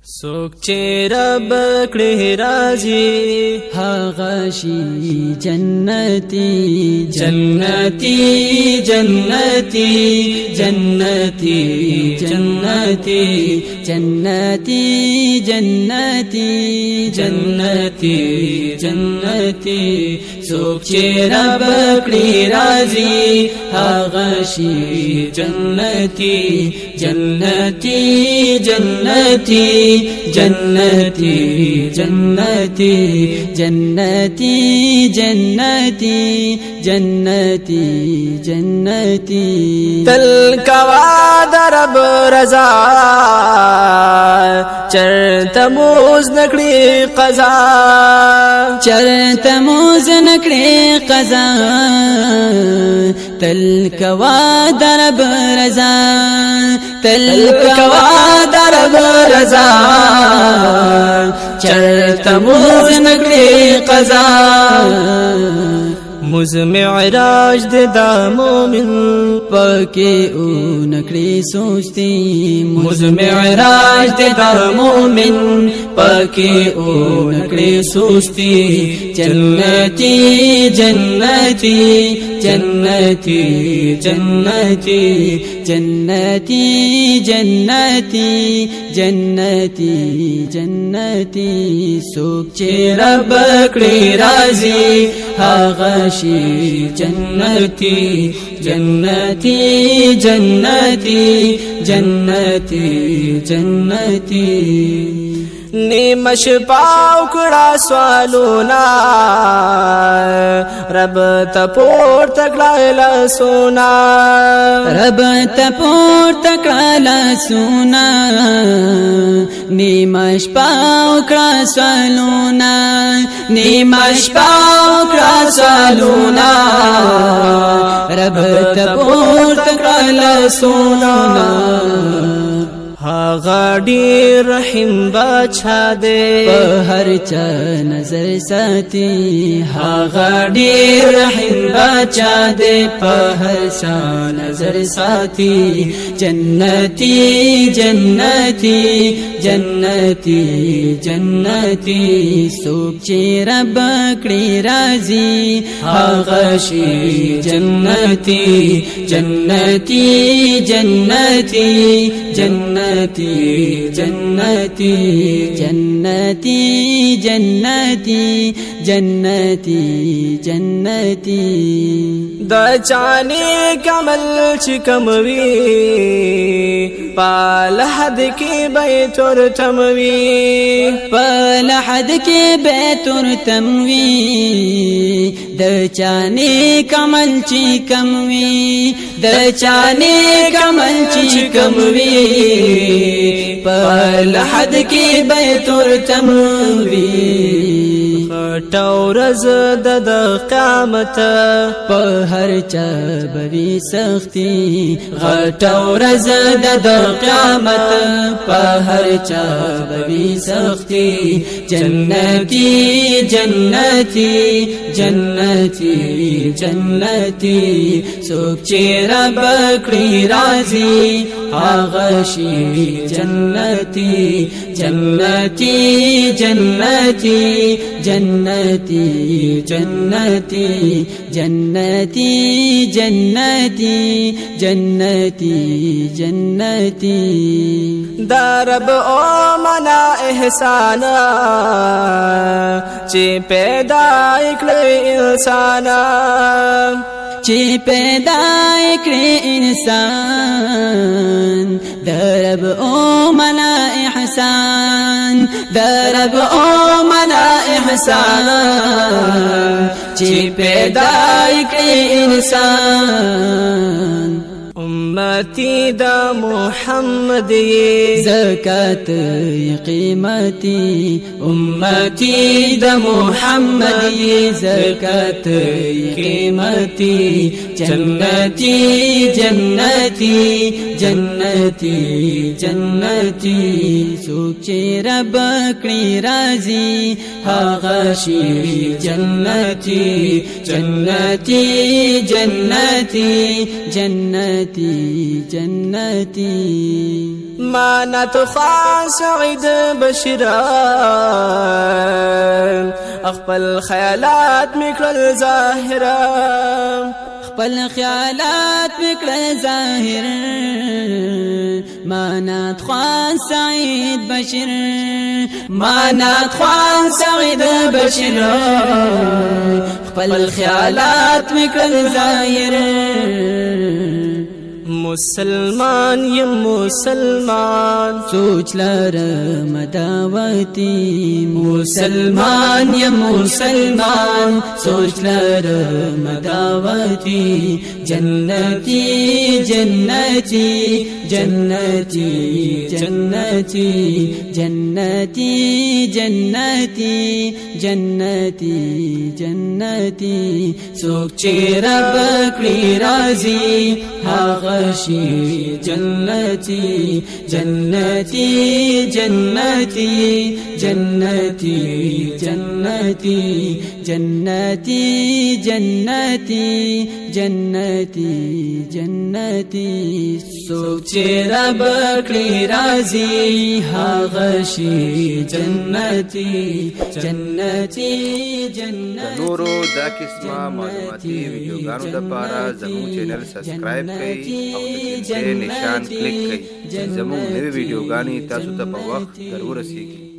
سوک چه رب کړي راځي هغه شي جنتی جنتی جنتی جنتی جنتی جنتی جنتی جنتی جنتی سوک چه رب کړي راځي هغه شي جنتی جنتی جنتی جنتی جنتی جنتی جنتی جنتی جنتی تل کوا درب رضا چرته موز نکړي قضا چرته موز نکړي قضا تل کوا درب رضا تل کوا درب رضا چرته موز نکړي قضا مز معراج دا مومن پکې او نکړي سوچتي مز معراج دا مومن پکې او نکړي سوچتي جنتی جنتی جنتی جنتی جنتی جنتی جنتی جنتی سوک چې رب کړي راځي هغه شي جنتی جنتی جنتی جنتی جنتی نیمه شپه وکړه سوالونه رب ته پورته کړه لاسونه رب ته پورته کړه لاسونه نیمه شپه وکړه سوالونه نیمه شپه وکړه سوالونه رب ته پورته کړه لاسونه هغه ډېر رحیم بادشاہ دی په هر چا نظر ساتي هغه ډېر رحیم بادشاہ دی په هر چا نظر ساتي جنتی جنتی جنتی جنتی سوک چې رب کړي راځي هغه شي جنتی جنتی جنتی جنتی جنتی جنتی جنتی جنتی جنتی د چانه کمل چې کموي پال حد کې بیت ور تموي پال حد کې بیت ور تموي د چانه کمل چې کموي د چانه کمل چې کموي پال حد کې بیت ور تموي ټورز د قیامت په هر چا بوي سختي ټورز د قیامت په هر چا بوي سختي جنتی جنتی جنتی جنتی سوک چې رب کړي راځي هغه شي جنتی جنتی جنتی جنتی جنتی جنتی جنتی جنتی جنتی درب او منا احسان چې پیدا کړی انسان چې پیدا کړی انسان درب او منا احسان درب او منا احسان چې پیدا کړی انسان امتی دا محمد زکات قیمتي امتی دا محمد زکات قیمتي جنتی جنتی جنتی جنتی سوک چې رب کړي راځي هغه شي جنتی جنتی جنتی جنتی جنتی جنتی مانت خاص سعید بشیران خپل خیالات میکړل ظاهرا خپل خیالات میکړل ظاهر مانات خوان سعید بشیر مانات خوان سعید بشیر خپل خیالات میکړل ظاهر مسلمان یم مسلمان سوچ لرم دعوتی مسلمان یم مسلمان سوچ لرم دعوتی جنتی جنتی جنتی جنتی جنتی جنتی جنتی جنتی څوک چې رب کړی راضي هغه شي جنتی جنتی جنتی جنتی جنتی جنتی جنتی جنتی جنتی څوک چې رب کړی راضي هغه شي جنتی جنتی جنتی نورو دا قسمه معلوماتي ویډیوګانو لپاره زموږ چینل سبسکرایب کړئ او د بل نشان کلیک کړئ چې زموږ نوې ویډیوګانې تاسو ته په وخت ضرور رسیږي.